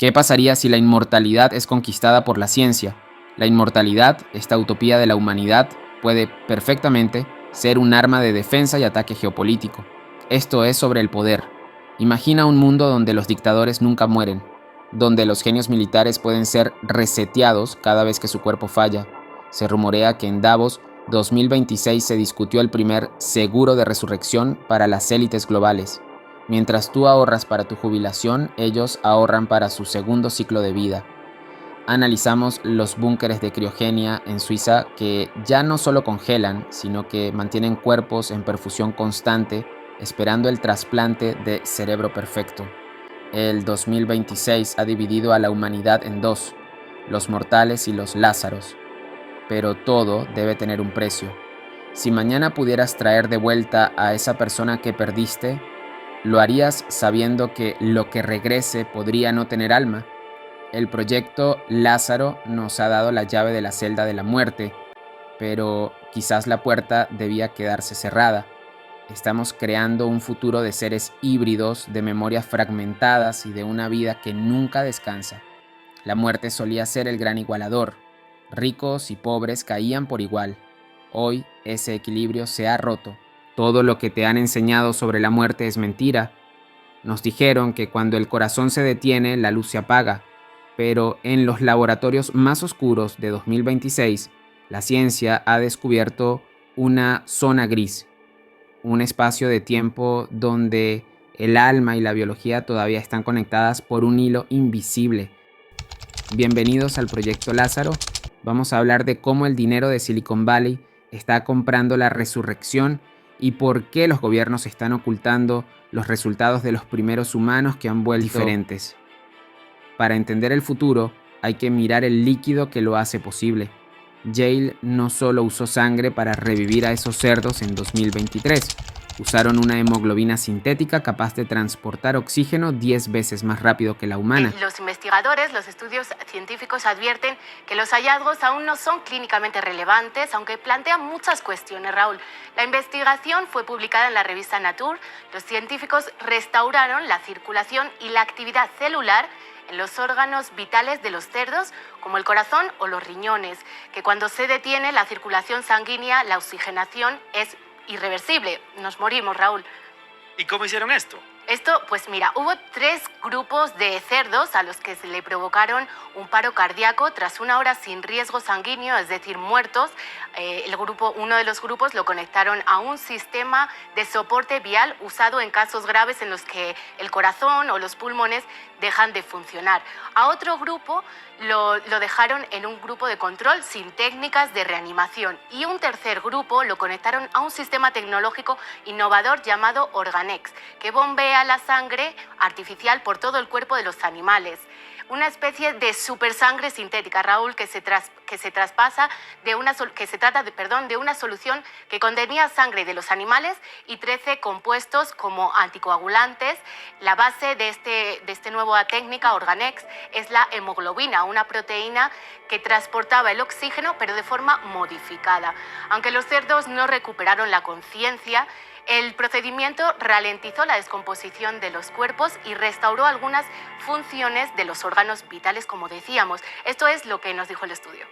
¿Qué pasaría si la inmortalidad es conquistada por la ciencia? La inmortalidad, esta utopía de la humanidad, puede perfectamente ser un arma de defensa y ataque geopolítico. Esto es sobre el poder. Imagina un mundo donde los dictadores nunca mueren, donde los genios militares pueden ser reseteados cada vez que su cuerpo falla. Se rumorea que en Davos 2026 se discutió el primer seguro de resurrección para las élites globales. Mientras tú ahorras para tu jubilación, ellos ahorran para su segundo ciclo de vida. Analizamos los búnkeres de criogenia en Suiza que ya no solo congelan, sino que mantienen cuerpos en perfusión constante, esperando el trasplante de cerebro perfecto. El 2026 ha dividido a la humanidad en dos, los mortales y los Lázaros. Pero todo debe tener un precio. Si mañana pudieras traer de vuelta a esa persona que perdiste, ¿lo harías sabiendo que lo que regrese podría no tener alma? El proyecto Lázaro nos ha dado la llave de la celda de la muerte, pero quizás la puerta debía quedarse cerrada. Estamos creando un futuro de seres híbridos, de memorias fragmentadas y de una vida que nunca descansa. La muerte solía ser el gran igualador. Ricos y pobres caían por igual. Hoy ese equilibrio se ha roto. Todo lo que te han enseñado sobre la muerte es mentira. Nos dijeron que cuando el corazón se detiene, la luz se apaga. Pero en los laboratorios más oscuros de 2026, la ciencia ha descubierto una zona gris, un espacio de tiempo donde el alma y la biología todavía están conectadas por un hilo invisible. Bienvenidos al Proyecto Lázaro. Vamos a hablar de cómo el dinero de Silicon Valley está comprando la resurrección y por qué los gobiernos están ocultando los resultados de los primeros humanos que han vuelto diferentes. Para entender el futuro, hay que mirar el líquido que lo hace posible. Yale no solo usó sangre para revivir a esos cerdos en 2023, usaron una hemoglobina sintética capaz de transportar oxígeno 10 veces más rápido que la humana. Los investigadores, los estudios científicos advierten que los hallazgos aún no son clínicamente relevantes, aunque plantean muchas cuestiones, Raúl. La investigación fue publicada en la revista Nature. Los científicos restauraron la circulación y la actividad celular en los órganos vitales de los cerdos, como el corazón o los riñones, que cuando se detiene la circulación sanguínea, la oxigenación es irreversible. Nos morimos, Raúl. ¿Y cómo hicieron esto? Esto, pues mira, hubo 3 grupos de cerdos a los que se le provocaron un paro cardíaco tras 1 hora sin riesgo sanguíneo, es decir, muertos. Uno de los grupos lo conectaron a un sistema de soporte vial usado en casos graves en los que el corazón o los pulmones dejan de funcionar. A otro grupo lo dejaron en un grupo de control sin técnicas de reanimación. Y un tercer grupo lo conectaron a un sistema tecnológico innovador llamado Organex, que bombea la sangre artificial por todo el cuerpo de los animales. Una especie de supersangre sintética, Raúl, que se trata de una solución que contenía sangre de los animales y 13 compuestos como anticoagulantes. La base de esta nueva técnica, Organex, es la hemoglobina, una proteína que transportaba el oxígeno, pero de forma modificada. Aunque los cerdos no recuperaron la conciencia, el procedimiento ralentizó la descomposición de los cuerpos y restauró algunas funciones de los órganos vitales, como decíamos. Esto es lo que nos dijo el estudio.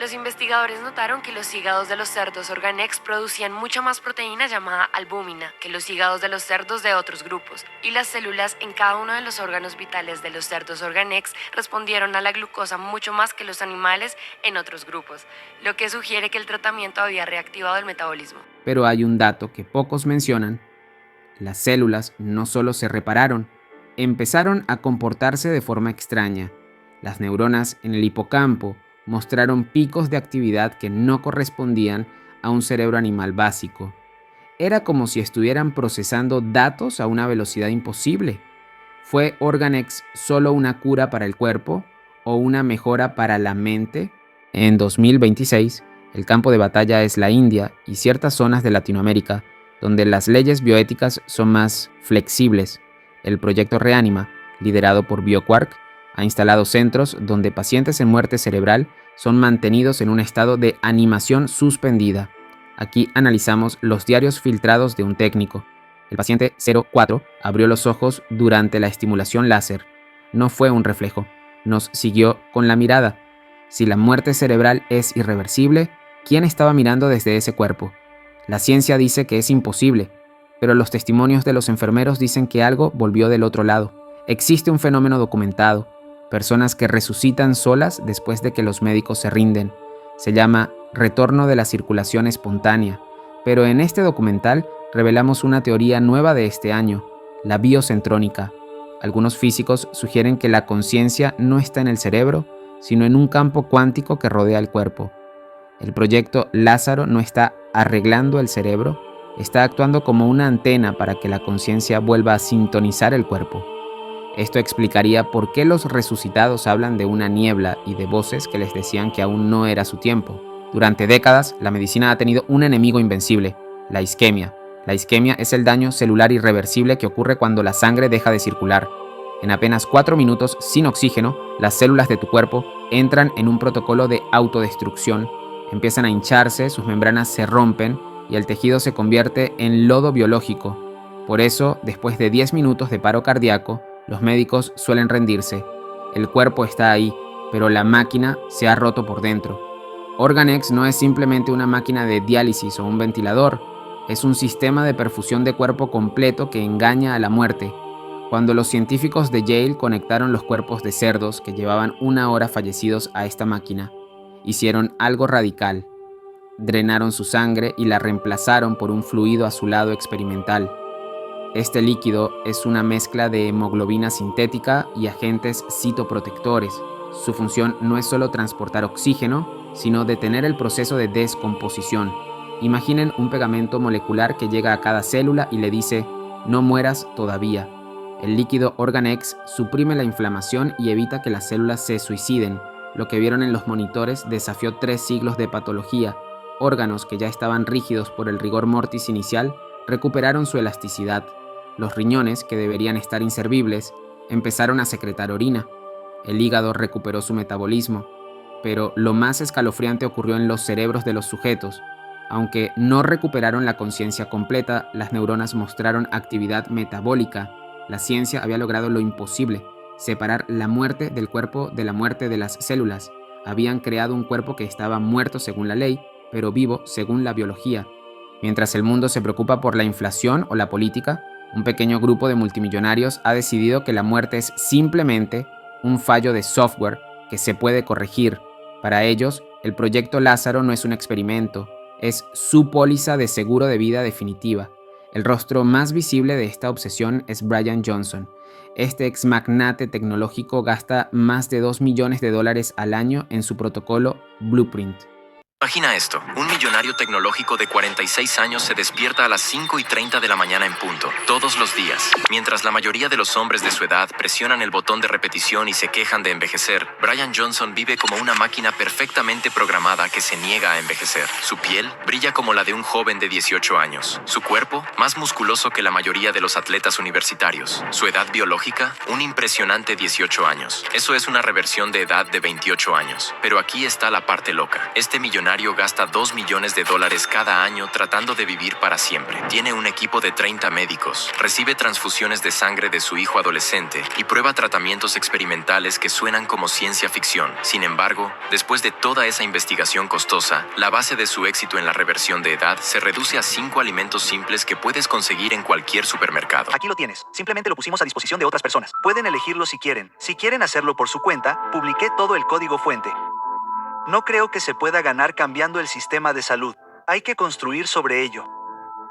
Los investigadores notaron que los hígados de los cerdos Organex producían mucha más proteína llamada albúmina que los hígados de los cerdos de otros grupos, y las células en cada uno de los órganos vitales de los cerdos Organex respondieron a la glucosa mucho más que los animales en otros grupos, lo que sugiere que el tratamiento había reactivado el metabolismo. Pero hay un dato que pocos mencionan. Las células no solo se repararon, empezaron a comportarse de forma extraña. Las neuronas en el hipocampo mostraron picos de actividad que no correspondían a un cerebro animal básico. Era como si estuvieran procesando datos a una velocidad imposible. ¿Fue Organex solo una cura para el cuerpo o una mejora para la mente? En 2026, el campo de batalla es la India y ciertas zonas de Latinoamérica, donde las leyes bioéticas son más flexibles. El proyecto Reanima, liderado por BioQuark, ha instalado centros donde pacientes en muerte cerebral son mantenidos en un estado de animación suspendida. Aquí analizamos los diarios filtrados de un técnico. El paciente 04 abrió los ojos durante la estimulación láser. No fue un reflejo, nos siguió con la mirada. Si la muerte cerebral es irreversible, ¿quién estaba mirando desde ese cuerpo? La ciencia dice que es imposible, pero los testimonios de los enfermeros dicen que algo volvió del otro lado. Existe un fenómeno documentado, personas que resucitan solas después de que los médicos se rinden. Se llama retorno de la circulación espontánea, pero en este documental revelamos una teoría nueva de este año, la biocentrónica. Algunos físicos sugieren que la conciencia no está en el cerebro, sino en un campo cuántico que rodea el cuerpo. El proyecto Lázaro no está arreglando el cerebro, está actuando como una antena para que la conciencia vuelva a sintonizar el cuerpo. Esto explicaría por qué los resucitados hablan de una niebla y de voces que les decían que aún no era su tiempo. Durante décadas, la medicina ha tenido un enemigo invencible, la isquemia. La isquemia es el daño celular irreversible que ocurre cuando la sangre deja de circular. En apenas 4 minutos, sin oxígeno, las células de tu cuerpo entran en un protocolo de autodestrucción, empiezan a hincharse, sus membranas se rompen y el tejido se convierte en lodo biológico. Por eso, después de 10 minutos de paro cardíaco, los médicos suelen rendirse. El cuerpo está ahí, pero la máquina se ha roto por dentro. OrganX no es simplemente una máquina de diálisis o un ventilador, es un sistema de perfusión de cuerpo completo que engaña a la muerte. Cuando los científicos de Yale conectaron los cuerpos de cerdos que llevaban 1 hora fallecidos a esta máquina, hicieron algo radical. Drenaron su sangre y la reemplazaron por un fluido azulado experimental. Este líquido es una mezcla de hemoglobina sintética y agentes citoprotectores. Su función no es solo transportar oxígeno, sino detener el proceso de descomposición. Imaginen un pegamento molecular que llega a cada célula y le dice, no mueras todavía. El líquido OrganX suprime la inflamación y evita que las células se suiciden. Lo que vieron en los monitores desafió 3 siglos de patología. Órganos que ya estaban rígidos por el rigor mortis inicial recuperaron su elasticidad. Los riñones, que deberían estar inservibles, empezaron a secretar orina. El hígado recuperó su metabolismo. Pero lo más escalofriante ocurrió en los cerebros de los sujetos. Aunque no recuperaron la conciencia completa, las neuronas mostraron actividad metabólica. La ciencia había logrado lo imposible, separar la muerte del cuerpo de la muerte de las células. Habían creado un cuerpo que estaba muerto según la ley, pero vivo según la biología. Mientras el mundo se preocupa por la inflación o la política, un pequeño grupo de multimillonarios ha decidido que la muerte es simplemente un fallo de software que se puede corregir. Para ellos, el proyecto Lázaro no es un experimento, es su póliza de seguro de vida definitiva. El rostro más visible de esta obsesión es Brian Johnson. Este ex magnate tecnológico gasta más de $2 millones al año en su protocolo Blueprint. Imagina esto, un millonario tecnológico de 46 años se despierta a las 5:30 de la mañana en punto, todos los días. Mientras la mayoría de los hombres de su edad presionan el botón de repetición y se quejan de envejecer, Brian Johnson vive como una máquina perfectamente programada que se niega a envejecer. Su piel brilla como la de un joven de 18 años. Su cuerpo, más musculoso que la mayoría de los atletas universitarios. Su edad biológica, un impresionante 18 años. Eso es una reversión de edad de 28 años. Pero aquí está la parte loca. Este millonario gasta $2 millones cada año tratando de vivir para siempre. Tiene un equipo de 30 médicos, recibe transfusiones de sangre de su hijo adolescente y prueba tratamientos experimentales que suenan como ciencia ficción. Sin embargo, después de toda esa investigación costosa, la base de su éxito en la reversión de edad se reduce a 5 alimentos simples que puedes conseguir en cualquier supermercado. Aquí lo tienes. Simplemente lo pusimos a disposición de otras personas. Pueden elegirlo si quieren. Si quieren hacerlo por su cuenta, publiqué todo el código fuente. No creo que se pueda ganar cambiando el sistema de salud. Hay que construir sobre ello.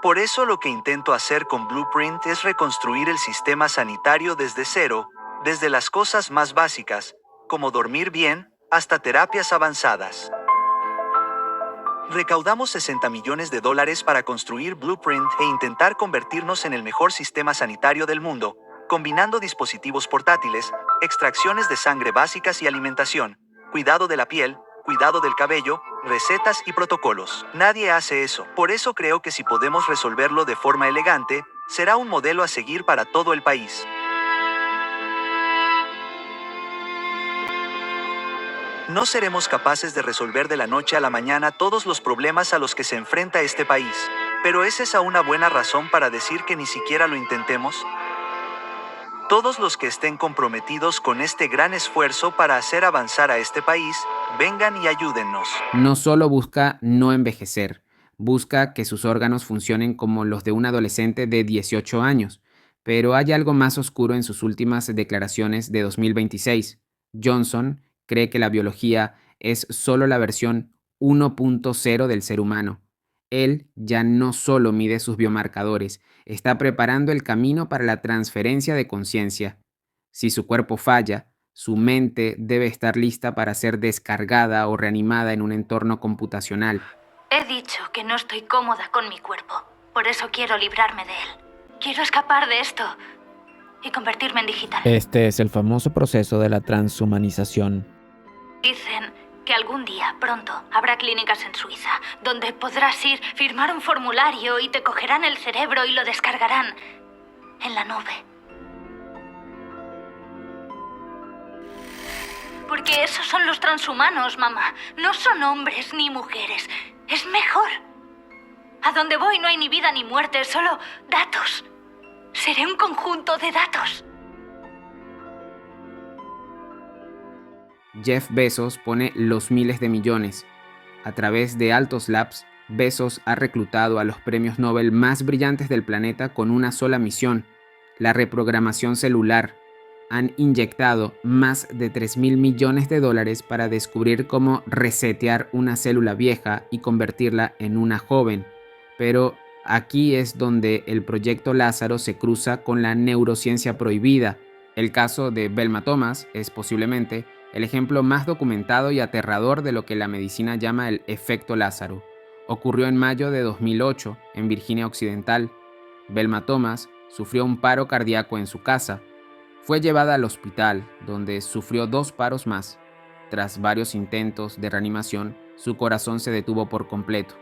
Por eso lo que intento hacer con Blueprint es reconstruir el sistema sanitario desde cero, desde las cosas más básicas, como dormir bien, hasta terapias avanzadas. Recaudamos $60 millones para construir Blueprint e intentar convertirnos en el mejor sistema sanitario del mundo, combinando dispositivos portátiles, extracciones de sangre básicas y alimentación, cuidado de la piel, cuidado del cabello, recetas y protocolos. Nadie hace eso. Por eso creo que si podemos resolverlo de forma elegante, será un modelo a seguir para todo el país. No seremos capaces de resolver de la noche a la mañana todos los problemas a los que se enfrenta este país. Pero ¿es esa una buena razón para decir que ni siquiera lo intentemos? Todos los que estén comprometidos con este gran esfuerzo para hacer avanzar a este país, vengan y ayúdennos. No solo busca no envejecer, busca que sus órganos funcionen como los de un adolescente de 18 años. Pero hay algo más oscuro en sus últimas declaraciones de 2026. Johnson cree que la biología es solo la versión 1.0 del ser humano. Él ya no solo mide sus biomarcadores, está preparando el camino para la transferencia de conciencia. Si su cuerpo falla, su mente debe estar lista para ser descargada o reanimada en un entorno computacional. He dicho que no estoy cómoda con mi cuerpo. Por eso quiero librarme de él. Quiero escapar de esto y convertirme en digital. Este es el famoso proceso de la transhumanización. Dicen que algún día, pronto, habrá clínicas en Suiza donde podrás ir, firmar un formulario y te cogerán el cerebro y lo descargarán en la nube. Porque esos son los transhumanos, mamá. No son hombres ni mujeres. Es mejor. A donde voy no hay ni vida ni muerte, solo datos. Seré un conjunto de datos. Jeff Bezos pone los miles de millones. A través de Altos Labs, Bezos ha reclutado a los premios Nobel más brillantes del planeta con una sola misión: la reprogramación celular. Han inyectado más de $3.000 millones para descubrir cómo resetear una célula vieja y convertirla en una joven. Pero aquí es donde el proyecto Lázaro se cruza con la neurociencia prohibida. El caso de Belma Thomas es posiblemente el ejemplo más documentado y aterrador de lo que la medicina llama el efecto Lázaro. Ocurrió en mayo de 2008 en Virginia Occidental. Belma Thomas sufrió un paro cardíaco en su casa. Fue llevada al hospital, donde sufrió 2 paros más. Tras varios intentos de reanimación, su corazón se detuvo por completo.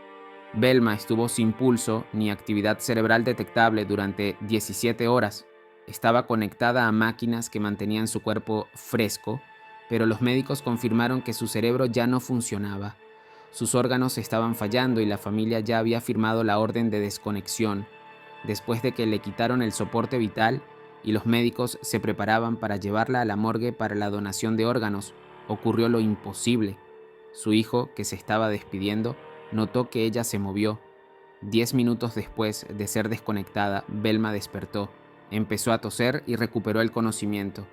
Belma estuvo sin pulso ni actividad cerebral detectable durante 17 horas. Estaba conectada a máquinas que mantenían su cuerpo fresco, pero los médicos confirmaron que su cerebro ya no funcionaba. Sus órganos estaban fallando y la familia ya había firmado la orden de desconexión. Después de que le quitaron el soporte vital y los médicos se preparaban para llevarla a la morgue para la donación de órganos, ocurrió lo imposible. Su hijo, que se estaba despidiendo, notó que ella se movió. 10 minutos después de ser desconectada, Belma despertó, empezó a toser y recuperó el conocimiento.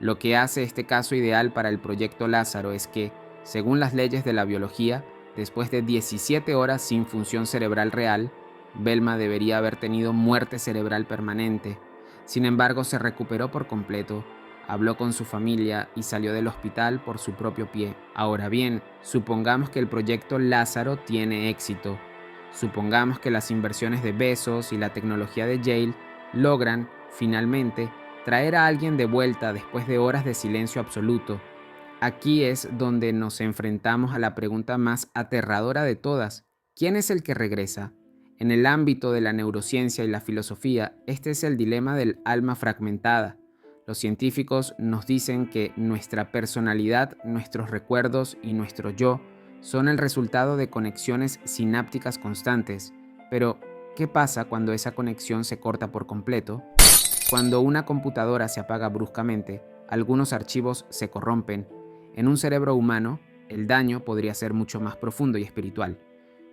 Lo que hace este caso ideal para el proyecto Lázaro es que, según las leyes de la biología, después de 17 horas sin función cerebral real, Belma debería haber tenido muerte cerebral permanente. Sin embargo, se recuperó por completo, habló con su familia y salió del hospital por su propio pie. Ahora bien, supongamos que el proyecto Lázaro tiene éxito. Supongamos que las inversiones de Bezos y la tecnología de Yale logran, finalmente, traer a alguien de vuelta después de horas de silencio absoluto. Aquí es donde nos enfrentamos a la pregunta más aterradora de todas. ¿Quién es el que regresa? En el ámbito de la neurociencia y la filosofía, este es el dilema del alma fragmentada. Los científicos nos dicen que nuestra personalidad, nuestros recuerdos y nuestro yo son el resultado de conexiones sinápticas constantes. Pero, ¿qué pasa cuando esa conexión se corta por completo? Cuando una computadora se apaga bruscamente, algunos archivos se corrompen. En un cerebro humano, el daño podría ser mucho más profundo y espiritual.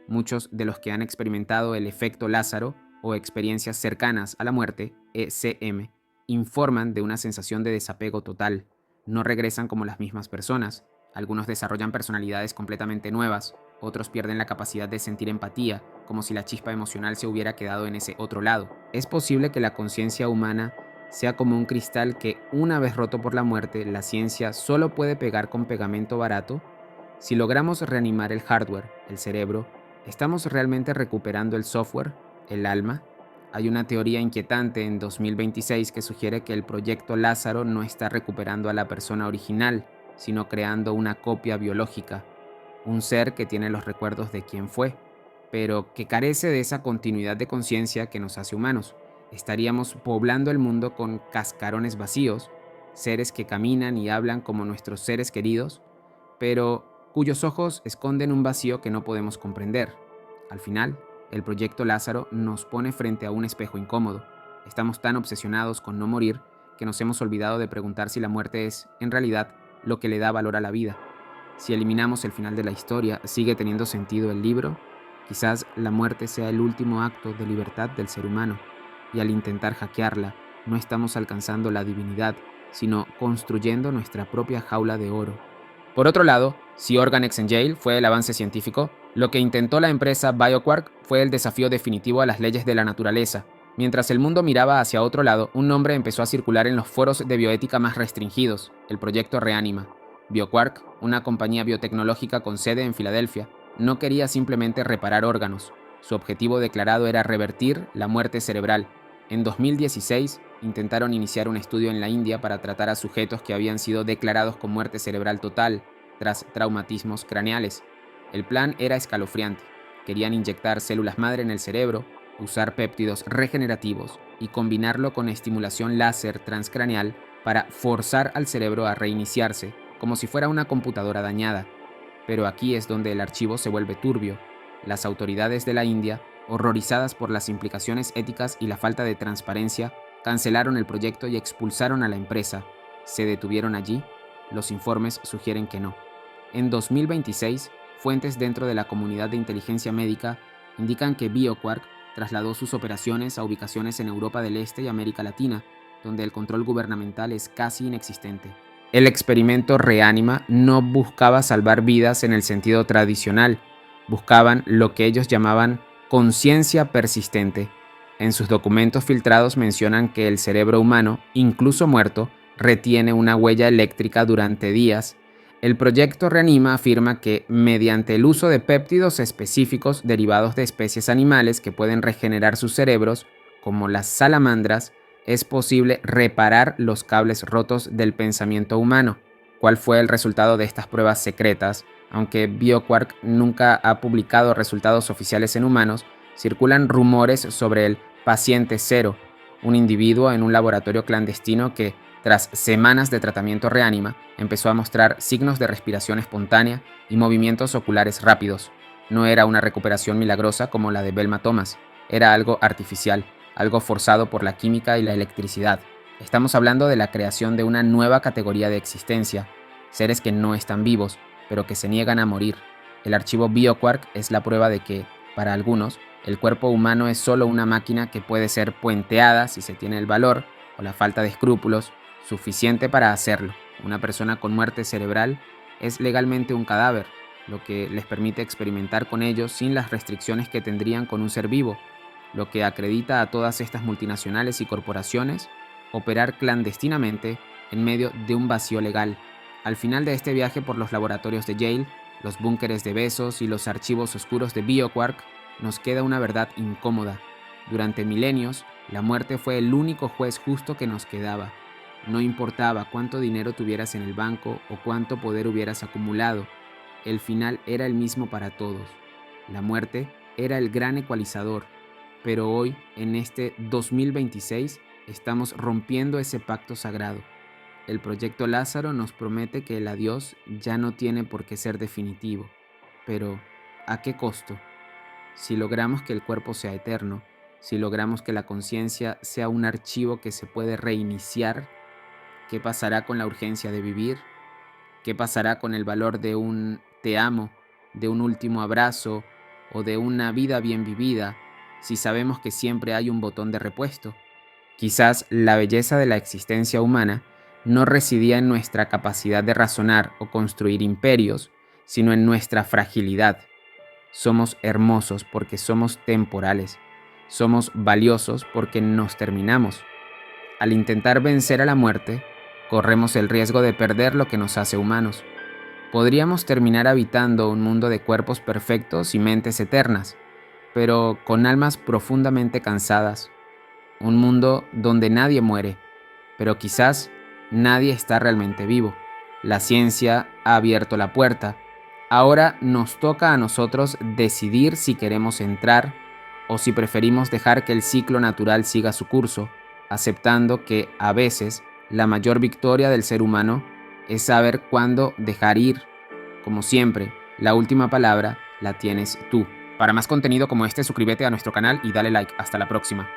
Muchos de los que han experimentado el efecto Lázaro o experiencias cercanas a la muerte, ECM, informan de una sensación de desapego total. No regresan como las mismas personas. Algunos desarrollan personalidades completamente nuevas, otros pierden la capacidad de sentir empatía, como si la chispa emocional se hubiera quedado en ese otro lado. Es posible que la conciencia humana sea como un cristal que, una vez roto por la muerte, la ciencia solo puede pegar con pegamento barato. Si logramos reanimar el hardware, el cerebro, ¿estamos realmente recuperando el software, el alma? Hay una teoría inquietante en 2026 que sugiere que el proyecto Lázaro no está recuperando a la persona original, sino creando una copia biológica, un ser que tiene los recuerdos de quién fue, pero que carece de esa continuidad de conciencia que nos hace humanos. Estaríamos poblando el mundo con cascarones vacíos, seres que caminan y hablan como nuestros seres queridos, pero cuyos ojos esconden un vacío que no podemos comprender. Al final, el proyecto Lázaro nos pone frente a un espejo incómodo. Estamos tan obsesionados con no morir que nos hemos olvidado de preguntar si la muerte es, en realidad, lo que le da valor a la vida. Si eliminamos el final de la historia, ¿sigue teniendo sentido el libro? Quizás la muerte sea el último acto de libertad del ser humano, y al intentar hackearla, no estamos alcanzando la divinidad, sino construyendo nuestra propia jaula de oro. Por otro lado, si Organex en Yale fue el avance científico, lo que intentó la empresa BioQuark fue el desafío definitivo a las leyes de la naturaleza. Mientras el mundo miraba hacia otro lado, un nombre empezó a circular en los foros de bioética más restringidos, el proyecto Reanima. BioQuark, una compañía biotecnológica con sede en Filadelfia, no quería simplemente reparar órganos. Su objetivo declarado era revertir la muerte cerebral. En 2016, intentaron iniciar un estudio en la India para tratar a sujetos que habían sido declarados con muerte cerebral total tras traumatismos craneales. El plan era escalofriante. Querían inyectar células madre en el cerebro, usar péptidos regenerativos y combinarlo con estimulación láser transcraneal para forzar al cerebro a reiniciarse, como si fuera una computadora dañada. Pero aquí es donde el archivo se vuelve turbio. Las autoridades de la India, horrorizadas por las implicaciones éticas y la falta de transparencia, cancelaron el proyecto y expulsaron a la empresa. ¿Se detuvieron allí? Los informes sugieren que no. En 2026, fuentes dentro de la comunidad de inteligencia médica indican que BioQuark trasladó sus operaciones a ubicaciones en Europa del Este y América Latina, donde el control gubernamental es casi inexistente. El experimento Reanima no buscaba salvar vidas en el sentido tradicional, buscaban lo que ellos llamaban conciencia persistente. En sus documentos filtrados mencionan que el cerebro humano, incluso muerto, retiene una huella eléctrica durante días. El proyecto Reanima afirma que, mediante el uso de péptidos específicos derivados de especies animales que pueden regenerar sus cerebros, como las salamandras, es posible reparar los cables rotos del pensamiento humano. ¿Cuál fue el resultado de estas pruebas secretas? Aunque BioQuark nunca ha publicado resultados oficiales en humanos, circulan rumores sobre el paciente cero, un individuo en un laboratorio clandestino que, tras semanas de tratamiento Reanima, empezó a mostrar signos de respiración espontánea y movimientos oculares rápidos. No era una recuperación milagrosa como la de Velma Thomas, era algo artificial, algo forzado por la química y la electricidad. Estamos hablando de la creación de una nueva categoría de existencia, seres que no están vivos, pero que se niegan a morir. El archivo BioQuark es la prueba de que, para algunos, el cuerpo humano es solo una máquina que puede ser puenteada si se tiene el valor o la falta de escrúpulos suficiente para hacerlo. Una persona con muerte cerebral es legalmente un cadáver, lo que les permite experimentar con ellos sin las restricciones que tendrían con un ser vivo, lo que acredita a todas estas multinacionales y corporaciones operar clandestinamente en medio de un vacío legal. Al final de este viaje por los laboratorios de Yale, los búnkeres de Bezos y los archivos oscuros de BioQuark, nos queda una verdad incómoda. Durante milenios, la muerte fue el único juez justo que nos quedaba. No importaba cuánto dinero tuvieras en el banco o cuánto poder hubieras acumulado, el final era el mismo para todos. La muerte era el gran ecualizador, pero hoy, en este 2026, estamos rompiendo ese pacto sagrado. El proyecto Lázaro nos promete que el adiós ya no tiene por qué ser definitivo. Pero, ¿a qué costo? Si logramos que el cuerpo sea eterno, si logramos que la conciencia sea un archivo que se puede reiniciar, ¿qué pasará con la urgencia de vivir? ¿Qué pasará con el valor de un te amo, de un último abrazo o de una vida bien vivida, si sabemos que siempre hay un botón de repuesto? Quizás la belleza de la existencia humana no residía en nuestra capacidad de razonar o construir imperios, sino en nuestra fragilidad. Somos hermosos porque somos temporales. Somos valiosos porque nos terminamos. Al intentar vencer a la muerte, corremos el riesgo de perder lo que nos hace humanos. Podríamos terminar habitando un mundo de cuerpos perfectos y mentes eternas, pero con almas profundamente cansadas. Un mundo donde nadie muere, pero quizás nadie está realmente vivo. La ciencia ha abierto la puerta. Ahora nos toca a nosotros decidir si queremos entrar o si preferimos dejar que el ciclo natural siga su curso, aceptando que a veces la mayor victoria del ser humano es saber cuándo dejar ir. Como siempre, la última palabra la tienes tú. Para más contenido como este, suscríbete a nuestro canal y dale like. Hasta la próxima.